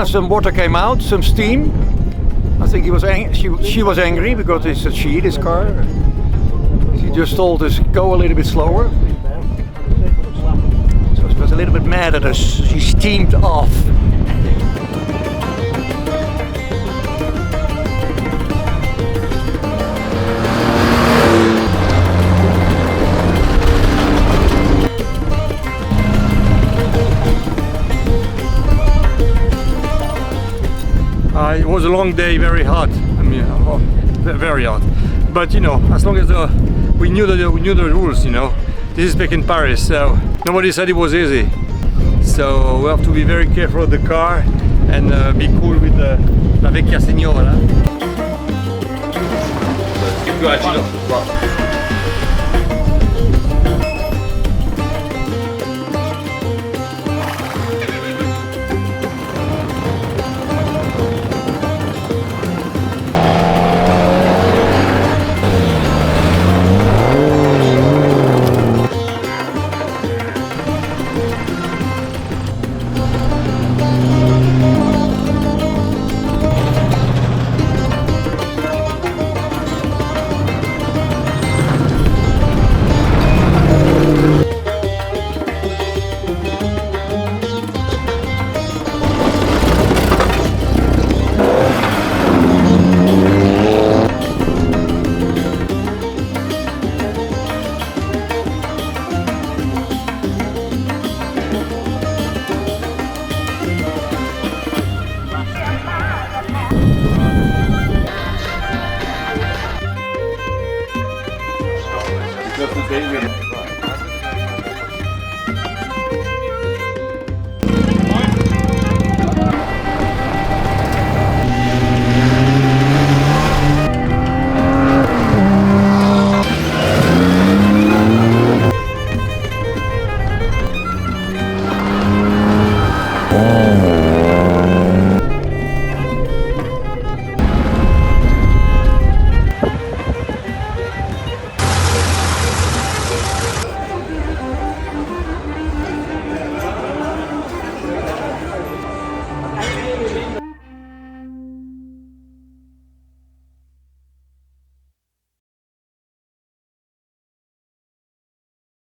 some water came out, some steam. I think she was angry because it's a cheat, this car. She just told us go a little bit slower. So she was a little bit mad at us. She steamed off. It was a long day, very hot. I mean, very hot. But you know, as long as we knew the rules, you know, this is Peking, Paris, so nobody said it was easy. So we have to be very careful of the car and be cool with la vecchia signora.